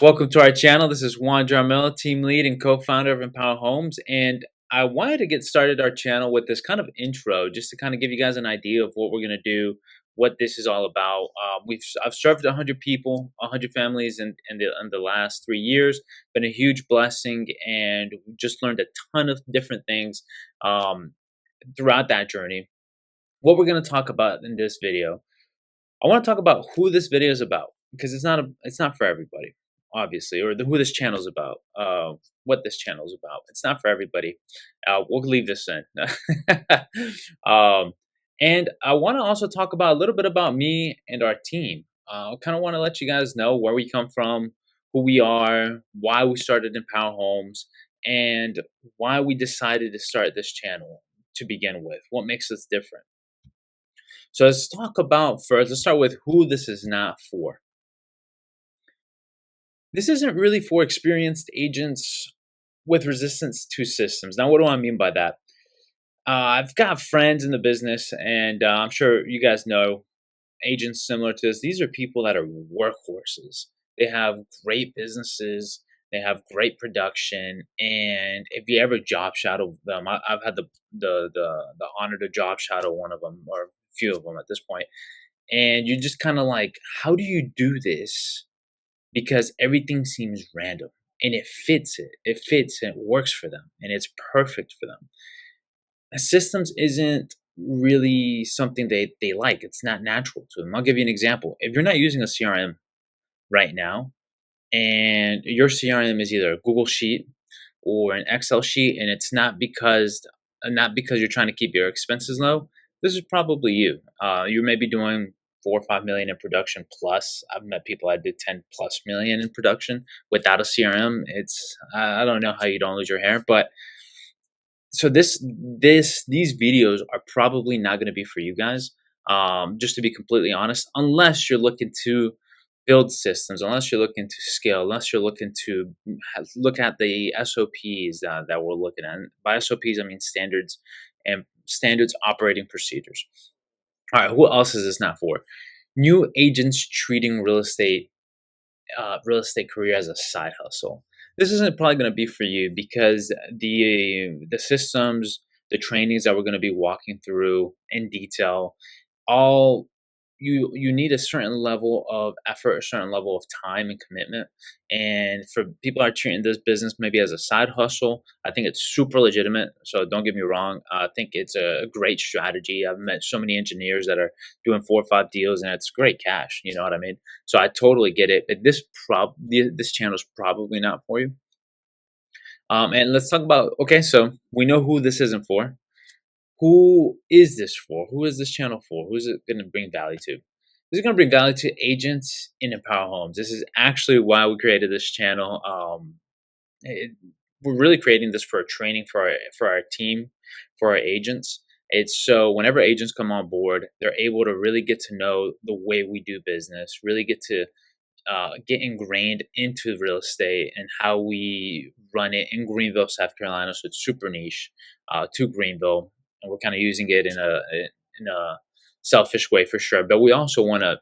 Welcome to our channel. This is Juan Jarmel, team lead and co-founder of Empower Homes. And I wanted to get started our channel with this kind of intro, just to kind of give you guys an idea of what we're going to do, what this is all about. I've served 100 people, 100 families in the last 3 years. Been a huge blessing, and just learned a ton of different things um, throughout that journey. What we're going to talk about in this video, I want to talk about who this video is about, because it's not for everybody, obviously, or who this channel is about, what this channel is about. It's not for everybody. We'll leave this in. um, and I want to also talk about a little bit about me and our team. I kind of want to let you guys know where we come from, who we are, why we started Empower Homes, and why we decided to start this channel to begin with. What makes us different? So let's talk about first. Let's start with who this is not for. This isn't really for experienced agents with resistance to systems. Now, what do I mean by that? I've got friends in the business, and I'm sure you guys know agents similar to this. These are people that are workhorses. They have great businesses, they have great production, and if you ever job shadow them, I've had the honor to job shadow one of them, or a few of them at this point, and you're just kind of like, how do you do this? Because everything seems random and it fits and it works for them and it's perfect for them. Systems isn't really something they like. It's not natural to them. I'll give you an example. If you're not using a CRM right now, and your CRM is either a Google Sheet or an Excel sheet, and it's not because you're trying to keep your expenses low. This is probably you. You may be doing 4 or 5 million in production plus. I've met people that did 10+ million in production without a CRM. I don't know how you don't lose your hair, but so these videos are probably not going to be for you guys. Just to be completely honest, unless you're looking to build systems, unless you're looking to scale, unless you're looking to look at the SOPs that we're looking at. And by SOPs, I mean standards and standards operating procedures. All right, who else is this not for? New agents treating real estate career as a side hustle. This isn't probably going to be for you, because the systems, the trainings that we're going to be walking through in detail, all you need a certain level of effort, a certain level of time and commitment. And for people that are treating this business maybe as a side hustle, I think it's super legitimate. So don't get me wrong. I think it's a great strategy. I've met so many engineers that are doing 4 or 5 deals, and it's great cash. You know what I mean? So I totally get it. But this channel is probably not for you. And let's talk about, okay, so we know who this isn't for. Who is this for? Who is this channel for? Who is it going to bring value to? This is going to bring value to agents in Empower Homes. This is actually why we created this channel. It, we're really creating this for a training for our team, for our agents. It's so whenever agents come on board, they're able to really get to know the way we do business, really get to get ingrained into real estate and how we run it in Greenville, South Carolina. So it's super niche to Greenville, and we're kind of using it in a selfish way for sure. But we also want to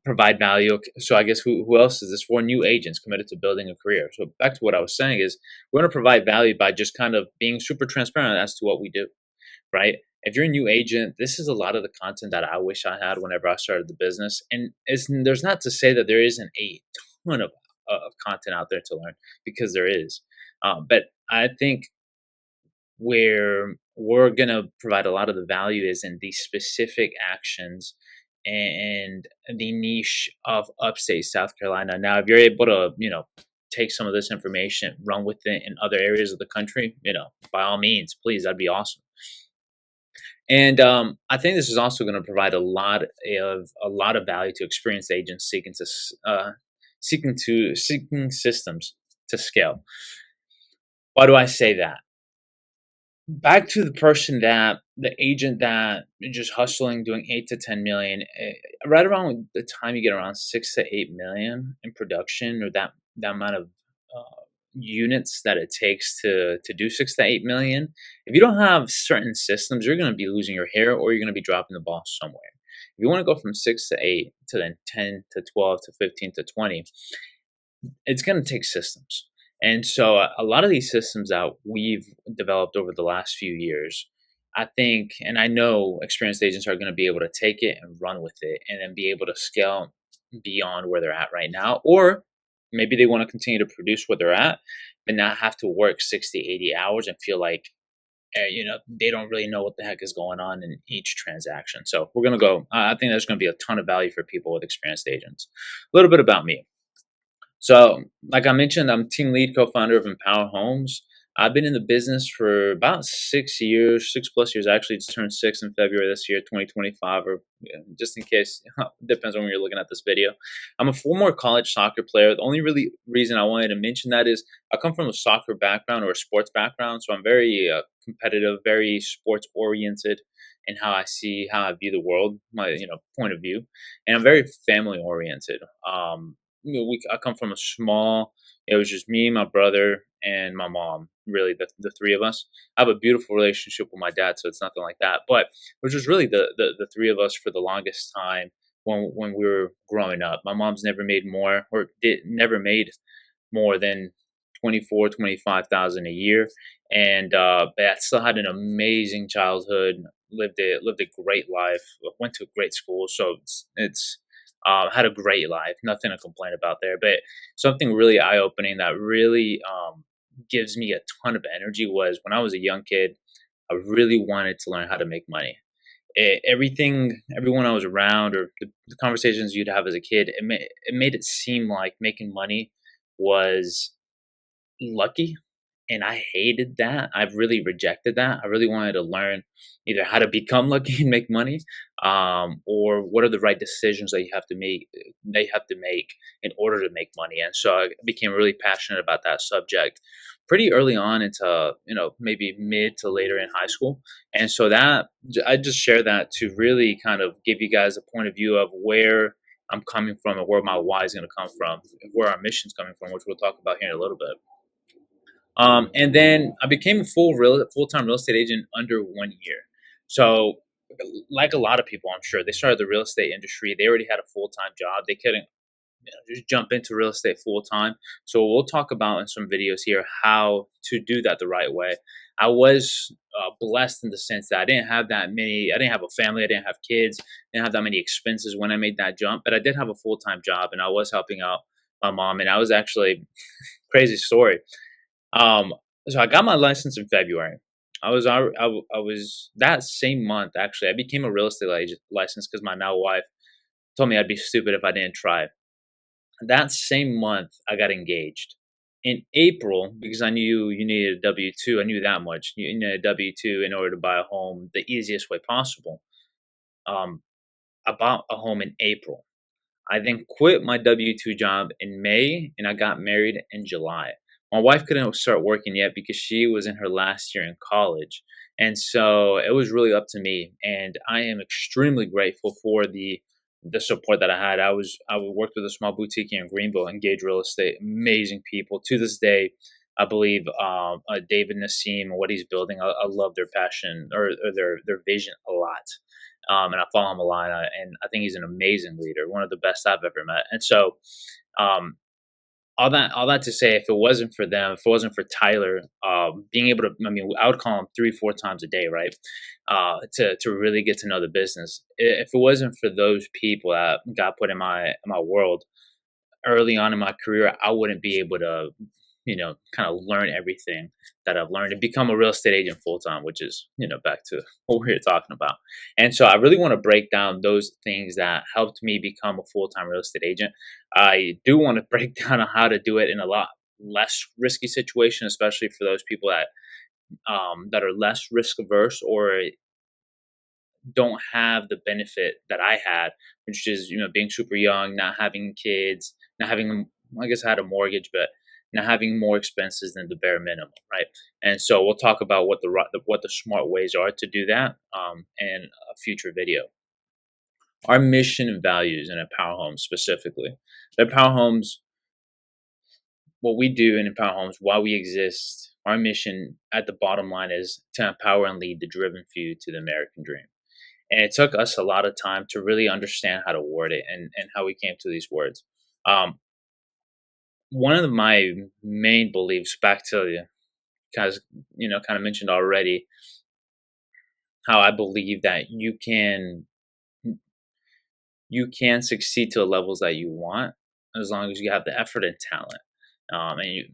provide value. So I guess who else is this for? New agents committed to building a career. So back to what I was saying is, we're going to provide value by just kind of being super transparent as to what we do, right? If you're a new agent, this is a lot of the content that I wish I had whenever I started the business. And there's not to say that there isn't a ton of content out there to learn, because there is. But I think where we're going to provide a lot of the value is in these specific actions and the niche of upstate South Carolina. Now, if you're able to, take some of this information, run with it in other areas of the country, by all means, please, that'd be awesome. And I think this is also going to provide a lot of value to experienced agents seeking systems to scale. Why do I say that? Back to the agent that is just hustling, doing 8 to 10 million, right around the time you get around 6 to 8 million in production, or that amount of units that it takes to do 6 to 8 million. If you don't have certain systems, you're going to be losing your hair, or you're going to be dropping the ball somewhere. If you want to go from 6 to 8 to then 10 to 12 to 15 to 20, it's going to take systems. And so a lot of these systems that we've developed over the last few years, I think, and I know experienced agents are going to be able to take it and run with it and then be able to scale beyond where they're at right now. Or maybe they want to continue to produce where they're at, but not have to work 60, 80 hours and feel like, they don't really know what the heck is going on in each transaction. So we're going to go, I think there's going to be a ton of value for people with experienced agents. A little bit about me. So, like I mentioned, I'm team lead co-founder of Empower Homes. I've been in the business for about 6 years, 6 plus years. Actually, it's turned 6 in February this year, 2025, or just in case, depends on when you're looking at this video. I'm a former college soccer player. The only really reason I wanted to mention that is I come from a soccer background or a sports background, so I'm very competitive, very sports oriented in how I see, how I view the world, my point of view, and I'm very family oriented. I come from a small. It was just me, my brother, and my mom. Really, the three of us. I have a beautiful relationship with my dad, so it's nothing like that. But it was just really the three of us for the longest time when we were growing up. My mom's never made more, or did never made more than 24, 25,000 a year, and but I still had an amazing childhood. Lived a great life. Went to a great school, so it's had a great life. Nothing to complain about there. But something really eye opening that really gives me a ton of energy was when I was a young kid. I really wanted to learn how to make money. Everyone I was around, or the conversations you'd have as a kid, it made it seem like making money was lucky, and I hated that. I've really rejected that. I really wanted to learn either how to become lucky and make money, or what are the right decisions that you have to make in order to make money. And so I became really passionate about that subject pretty early on into maybe mid to later in high school. And so I just share that to really kind of give you guys a point of view of where I'm coming from and where my why is going to come from, where our mission's coming from, which we'll talk about here in a little bit. And then I became a full time real estate agent under 1 year. So, like a lot of people, I'm sure they started the real estate industry. They already had a full time job. They couldn't just jump into real estate full time. So we'll talk about in some videos here how to do that the right way. I was blessed in the sense that I didn't have that many. I didn't have a family. I didn't have kids. I didn't have that many expenses when I made that jump. But I did have a full time job, and I was helping out my mom. And I was actually crazy story. Um, so I got my license in February. I was that same month actually. I became a real estate license because my now wife told me I'd be stupid if I didn't try. That same month, I got engaged. In April, because I knew you needed a W 2, I knew that much. You needed a W 2 in order to buy a home the easiest way possible. Um, I bought a home in April. I then quit my W 2 job in May and I got married in July. My wife couldn't start working yet because she was in her last year in college. And so it was really up to me. And I am extremely grateful for the support that I had. I worked with a small boutique here in Greenville, Engage Real Estate, amazing people. To this day, I believe David Nassim and what he's building, I love their passion or their vision a lot. And I follow him a lot, and I think he's an amazing leader, one of the best I've ever met. And so, um, all that to say, if it wasn't for them, if it wasn't for Tyler, being able to, I mean, I would call him 3, 4 times a day, right? To really get to know the business. If it wasn't for those people that got put in my world early on in my career, I wouldn't be able to, kind of learn everything that I've learned and become a real estate agent full time, which is, back to what we were talking about. And so I really want to break down those things that helped me become a full time real estate agent. I do want to break down on how to do it in a lot less risky situation, especially for those people that are less risk averse or don't have the benefit that I had, which is being super young, not having kids, not having, I guess I had a mortgage, but not having more expenses than the bare minimum, right? And so we'll talk about what the smart ways are to do that in a future video. Our mission and values in Empower Homes specifically. At Empower Homes, what we do in Empower Homes, why we exist, our mission at the bottom line is to empower and lead the driven few to the American dream. And it took us a lot of time to really understand how to word it and how we came to these words. Um, one of my main beliefs, back to the guys, kind of mentioned already, how I believe that you can succeed to the levels that you want as long as you have the effort and talent. And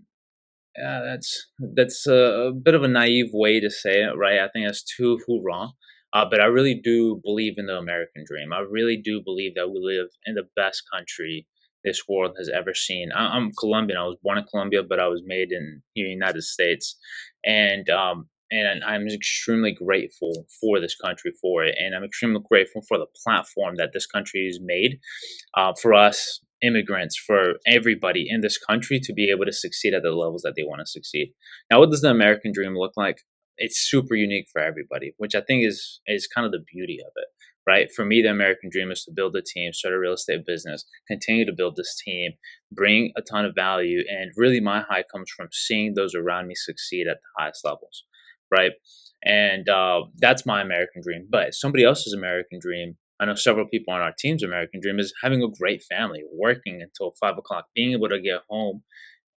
that's a bit of a naive way to say it, right? I think that's too wrong. But I really do believe in the American dream. I really do believe that we live in the best country this world has ever seen. I'm Colombian. I was born in Colombia, but I was made in the United States, and I'm extremely grateful for this country for it, and I'm extremely grateful for the platform that this country has made for us immigrants, for everybody in this country to be able to succeed at the levels that they want to succeed. Now, what does the American dream look like? It's super unique for everybody, which I think is kind of the beauty of it, right? For me, the American dream is to build a team, start a real estate business, continue to build this team, bring a ton of value, and really my high comes from seeing those around me succeed at the highest levels, right? And that's my American dream. But somebody else's American dream, I know several people on our team's American dream, is having a great family, working until 5 o'clock, being able to get home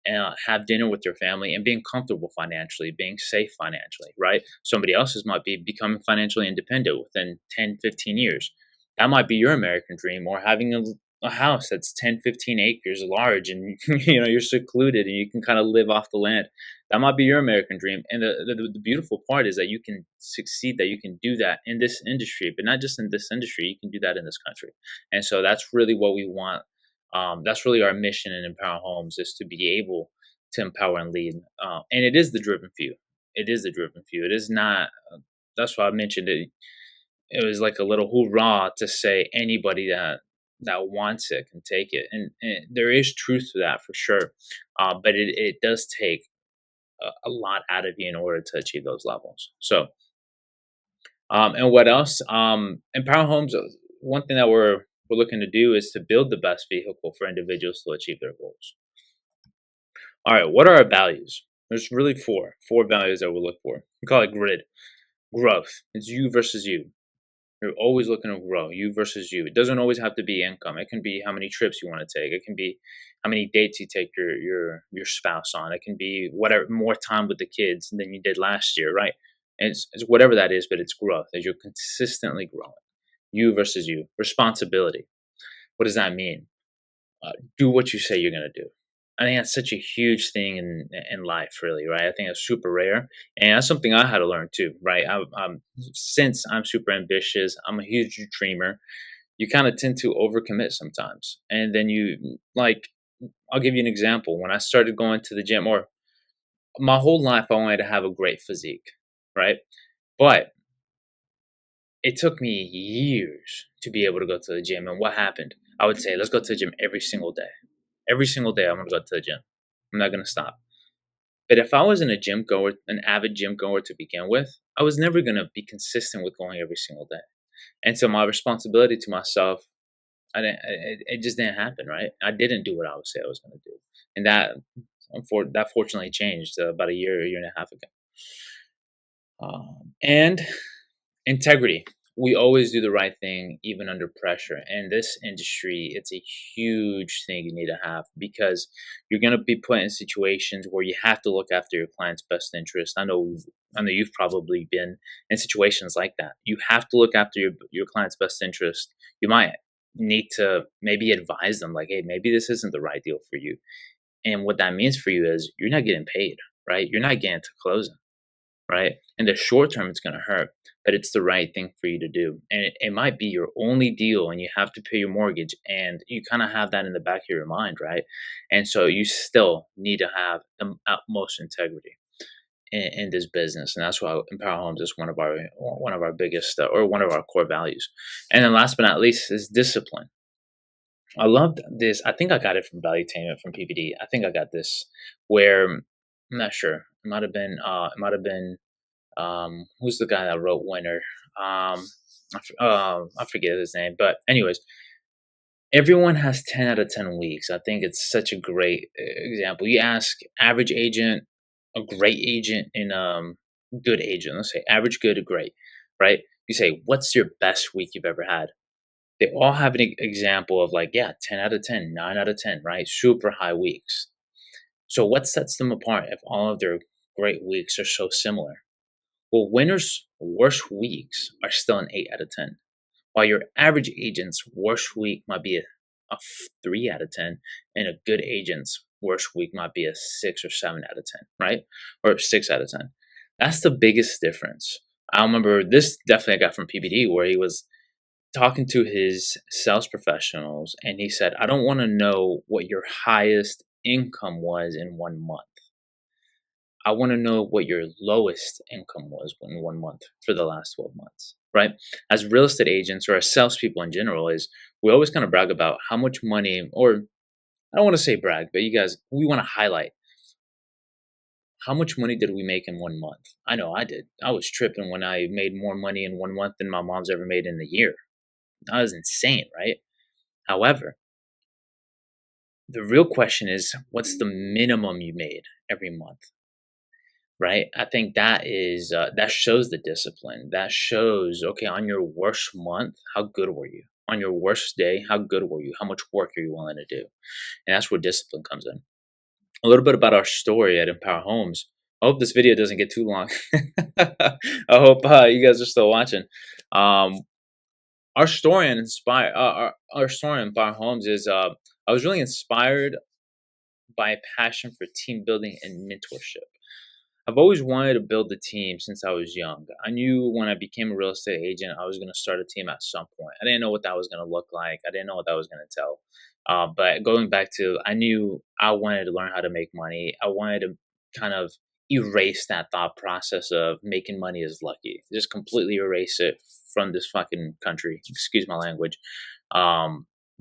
and have dinner with your family and being comfortable financially, being safe financially, right? Somebody else's might be becoming financially independent within 10, 15 years. That might be your American dream, or having a house that's 10, 15 acres large and you're secluded and you can kind of live off the land. That might be your American dream. And the beautiful part is that you can succeed, that you can do that in this industry, but not just in this industry, you can do that in this country. And so that's really what we want. That's really our mission in Empower Homes, is to be able to empower and lead. And it is the driven few. It is the driven few. It is not. That's why I mentioned it. It was like a little hoorah to say anybody that wants it can take it, and there is truth to that for sure. But it does take a lot out of you in order to achieve those levels. So, and what else? Empower Homes. One thing that we're looking to do is to build the best vehicle for individuals to achieve their goals. All right, what are our values? There's really four values that we look for. We call it grid. Growth. It's you versus you. You're always looking to grow, you versus you. It doesn't always have to be income. It can be how many trips you want to take. It can be how many dates you take your spouse on. It can be whatever, more time with the kids than you did last year, right? And it's whatever that is, but it's growth as you're consistently growing. You versus you. Responsibility. What does that mean? Do what you say you're gonna do. I think that's such a huge thing in life, really, right? I think it's super rare, and that's something I had to learn too, right? Since I'm super ambitious, I'm a huge dreamer. You kind of tend to overcommit sometimes, and then I'll give you an example. When I started going to the gym, or my whole life, I wanted to have a great physique, right? But it took me years to be able to go to the gym. And what happened? I would say, let's go to the gym every single day. Every single day, I'm going to go to the gym. I'm not going to stop. But if I wasn't a gym goer, an avid gym goer to begin with, I was never going to be consistent with going every single day. And so my responsibility to myself, it just didn't happen, right? I didn't do what I would say I was going to do. And that fortunately changed about a year and a half ago. And integrity. We always do the right thing, even under pressure. And this industry, it's a huge thing you need to have, because you're going to be put in situations where you have to look after your client's best interest. I know you've probably been in situations like that. You have to look after your client's best interest. You might need to maybe advise them, like, hey, maybe this isn't the right deal for you. And what that means for you is you're not getting paid, right? You're not getting to closing, right? In the short term, it's going to hurt, but it's the right thing for you to do. And it might be your only deal, and you have to pay your mortgage, and you kind of have that in the back of your mind, right? And so you still need to have the utmost integrity in this business, and that's why Empower Homes is one of our biggest, or one of our core values. And then last but not least is discipline. I loved this. I think I got it from Valuetainment from PPD. I think I got this where I'm not sure. It might have been. It might have been who's the guy that wrote Winner? I forget his name, but anyways, everyone has 10 out of 10 weeks. I think it's such a great example. You ask average agent, a great agent, and good agent. Let's say average, good, great, right? You say, what's your best week you've ever had? They all have an example of, like, yeah, 10 out of 10, 9 out of 10, right? Super high weeks. So what sets them apart if all of their great weeks are so similar? Well, winners' worst weeks are still an 8 out of 10, while your average agent's worst week might be a 3 out of 10, and a good agent's worst week might be a 6 or 7 out of 10, right? Or 6 out of 10. That's the biggest difference. I remember this definitely I got from PBD where he was talking to his sales professionals and he said, I don't want to know what your highest income was in 1 month. I want to know what your lowest income was in 1 month for the last 12 months, right? As real estate agents or as salespeople in general, is we always kind of brag about how much money, or I don't want to say brag, but you guys, we want to highlight how much money did we make in 1 month. I know I did. I was tripping when I made more money in 1 month than my mom's ever made in a year. That was insane, right? However, the real question is, what's the minimum you made every month? Right? I think that is that shows the discipline. That shows, okay, on your worst month, how good were you? On your worst day, how good were you? How much work are you willing to do? And that's where discipline comes in. A little bit about our story at Empower Homes. I hope this video doesn't get too long. I hope you guys are still watching. Um, our story and inspire our story in Empower Homes is I was really inspired by a passion for team building and mentorship. I've always wanted to build a team since I was young. I knew when I became a real estate agent, I was going to start a team at some point. I didn't know what that was going to look like. I didn't know what that was going to tell. But going back to, I knew I wanted to learn how to make money. I wanted to kind of erase that thought process of making money is lucky. Just completely erase it from this fucking country. Excuse my language.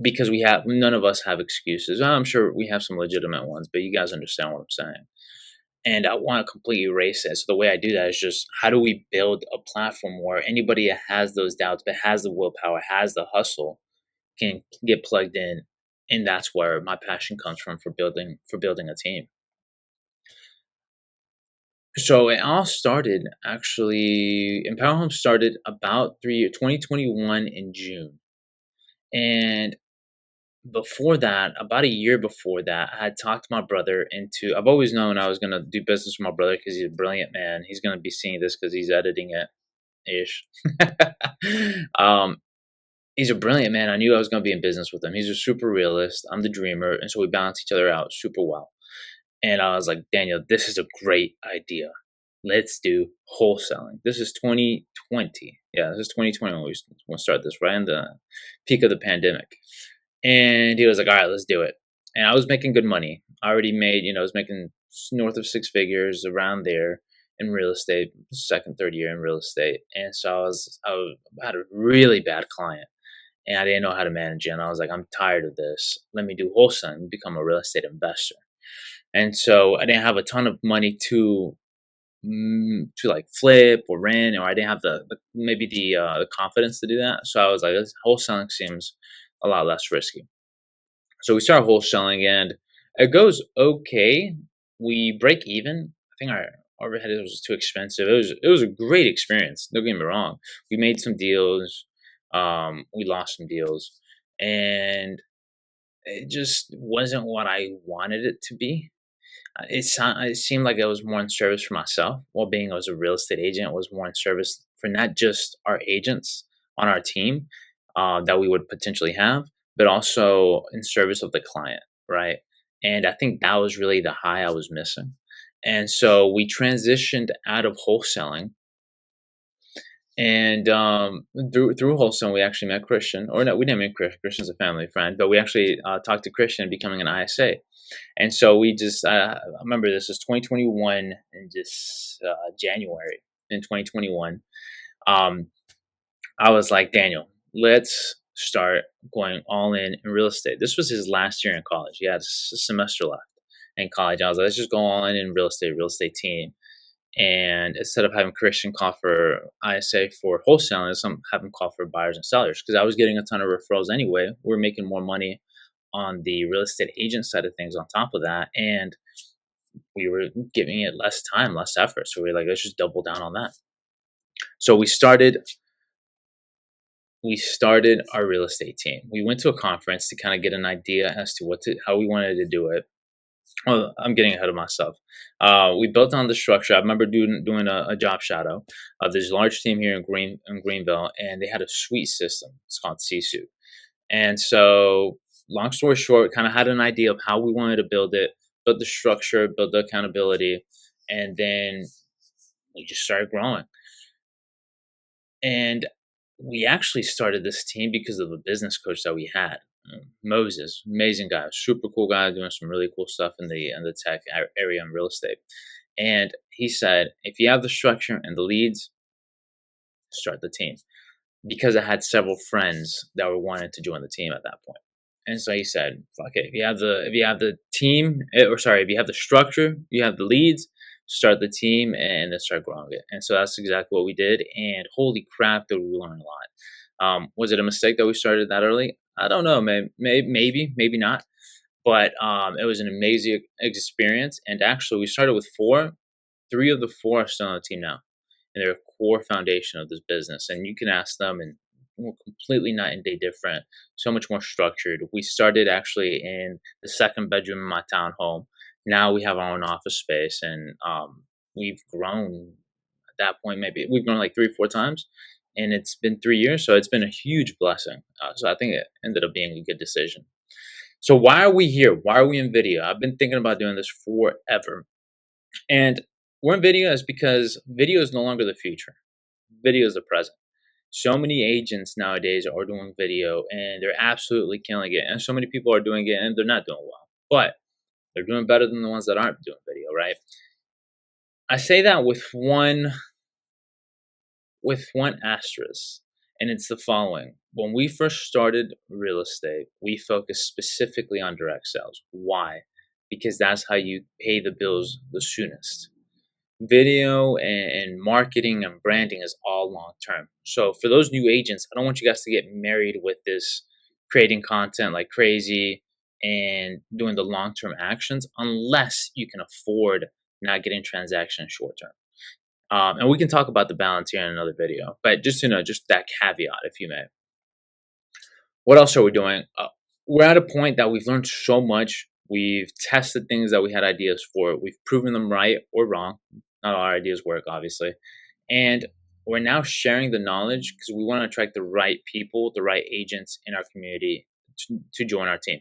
Because none of us have excuses. I'm sure we have some legitimate ones, but you guys understand what I'm saying, and I want to completely erase it. So the way I do that is just, how do we build a platform where anybody that has those doubts but has the willpower, has the hustle, can get plugged in, and that's where my passion comes from for building a team. So it all started actually. Empower Home started about 2021 in June, and before that, about a year before that, I had talked my brother into. I've always known I was gonna do business with my brother because he's a brilliant man. He's gonna be seeing this because he's editing it ish. um, he's a brilliant man. I knew I was gonna be in business with him. He's a super realist. I'm the dreamer, and so we balance each other out super well. And I was like, Daniel, this is a great idea. Let's do wholesaling. This is 2020. Yeah, this is 2020 when we start this, right in the peak of the pandemic. And he was like, all right, let's do it. And I was making good money. I already made, I was making north of 6 figures around there in real estate, second, third year in real estate. And so I had a really bad client and I didn't know how to manage it. And I was like, I'm tired of this. Let me do wholesaling, become a real estate investor. And so I didn't have a ton of money to like flip or rent, or I didn't have the confidence to do that. So I was like, this wholesaling seems a lot less risky. So we started wholesaling and it goes okay. We break even. I think our overhead was too expensive. It was a great experience. Don't get me wrong. We made some deals. We lost some deals, and it just wasn't what I wanted it to be. It seemed like it was more in service for myself. While being as a real estate agent, it was more in service for not just our agents on our team that we would potentially have, but also in service of the client, right? And I think that was really the high I was missing. And so we transitioned out of wholesaling, and through wholesaling, we actually met Christian, or no, we didn't meet Christian. Christian's a family friend, but we actually talked to Christian becoming an ISA. And so we just, I remember this is 2021 in just January in 2021. Um, I was like, Daniel, let's start going all in real estate. This was his last year in college. He had a semester left in college. I was like, let's just go all in real estate team. And instead of having Christian call for ISA for wholesaling, I'm having call for buyers and sellers because I was getting a ton of referrals anyway. We were making more money on the real estate agent side of things on top of that, and we were giving it less time, less effort. So we were like, let's just double down on that. So we started our real estate team. We went to a conference to kind of get an idea as to how we wanted to do it. Well, I'm getting ahead of myself. We built on the structure. I remember doing a job shadow of this large team here in Greenville, and they had a suite system. It's called Sisu. And so, long story short, kind of had an idea of how we wanted to build it, build the structure, build the accountability, and then we just started growing. And we actually started this team because of a business coach that we had, Moses, amazing guy, super cool guy, doing some really cool stuff in the tech area and real estate. And he said, if you have the structure and the leads, start the team. Because I had several friends that were wanting to join the team at that point. And so he said, "Fuck it. If you have the team, or sorry, if you have the structure, you have the leads, start the team and then start growing it." And so that's exactly what we did. And holy crap, did we learn a lot. Was it a mistake that we started that early? I don't know, man. Maybe not. But it was an amazing experience. And actually, we started with four. Three of the four are still on the team now, and they're a core foundation of this business. And you can ask them, and we're completely night and day different, so much more structured. We started actually in the second bedroom in my townhome. Now we have our own office space, and we've grown at that point. Maybe we've grown like 3 or 4 times, and it's been 3 years, so it's been a huge blessing. So I think it ended up being a good decision. So why are we here? Why are we in video? I've been thinking about doing this forever, and we're in video is because video is no longer the future. Video is the present. So many agents nowadays are doing video and they're absolutely killing it. And so many people are doing it and they're not doing well. But they're doing better than the ones that aren't doing video, right? I say that with one asterisk, and it's the following. When we first started real estate, we focused specifically on direct sales. Why? Because that's how you pay the bills the soonest. Video and marketing and branding is all long term. So for those new agents, I don't want you guys to get married with this creating content like crazy and doing the long term actions unless you can afford not getting transactions short term. And we can talk about the balance here in another video, but just to know, just that caveat, if you may. What else are we doing? We're at a point that we've learned so much. We've tested things that we had ideas for. We've proven them right or wrong. Not all our ideas work, obviously. And we're now sharing the knowledge because we want to attract the right people, the right agents in our community to join our team.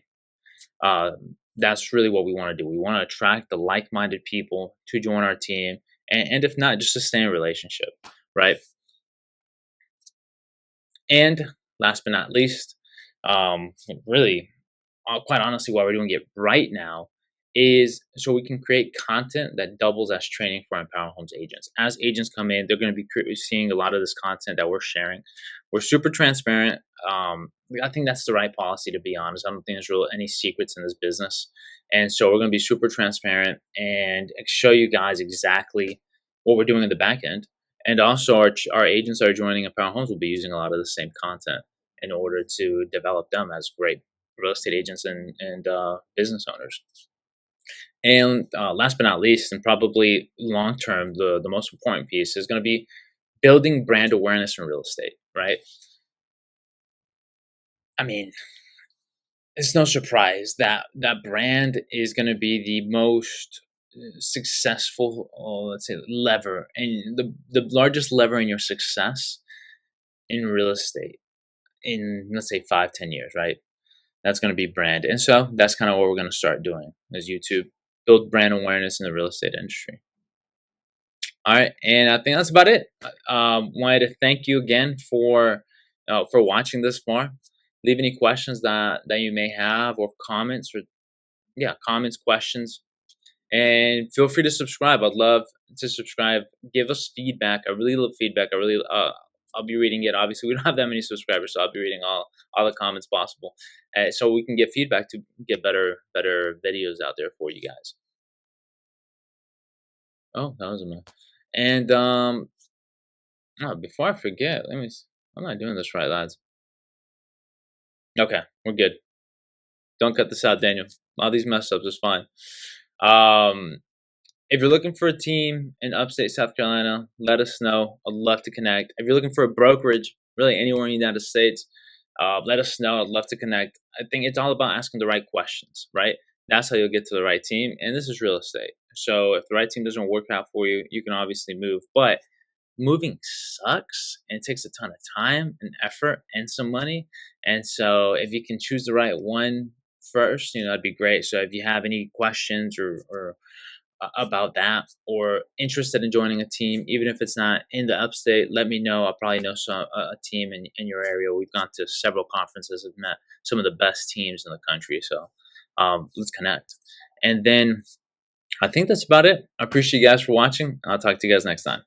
That's really what we want to do. We want to attract the like-minded people to join our team, and if not, just to stay in a relationship, right? And last but not least, really, quite honestly, why we're doing it right now is so we can create content that doubles as training for Empower Homes agents. As agents come in, they're going to be seeing a lot of this content that we're sharing. We're super transparent. I think that's the right policy, to be honest. I don't think there's really any secrets in this business. And so we're going to be super transparent and show you guys exactly what we're doing in the back end. And also, our agents that are joining Empower Homes will be using a lot of the same content in order to develop them as great real estate agents and business owners. And last but not least, and probably long term, the most important piece is going to be building brand awareness in real estate, right? I mean, it's no surprise that that brand is going to be the most successful, let's say, lever, and the largest lever in your success in real estate in, let's say, 5, 10 years, right? That's going to be brand. And so that's kind of what we're going to start doing as YouTube, build brand awareness in the real estate industry. All right, and I think that's about it. Wanted to thank you again for watching this far. Leave any questions that you may have, or comments, or yeah, comments, questions, and feel free to subscribe. I'd love to subscribe. Give us feedback. I really love feedback. I'll be reading it. Obviously, we don't have that many subscribers, so I'll be reading all the comments possible, so we can get feedback to get better videos out there for you guys. Oh, that was a mess. And oh, before I forget, I'm not doing this right, lads. Okay, we're good. Don't cut this out, Daniel. A lot of these mess ups is fine. If you're looking for a team in upstate South Carolina, let us know. I'd love to connect. If you're looking for a brokerage, really anywhere in the United States, let us know. I'd love to connect. I think it's all about asking the right questions, right? That's how you'll get to the right team. And this is real estate. So if the right team doesn't work out for you, you can obviously move. But moving sucks and it takes a ton of time and effort and some money. And so if you can choose the right one first, that'd be great. So if you have any questions or about that, or interested in joining a team, even if it's not in the upstate, let me know. I'll probably know a team in your area. We've gone to several conferences, have met some of the best teams in the country. So let's connect. And then I think that's about it. I appreciate you guys for watching. I'll talk to you guys next time.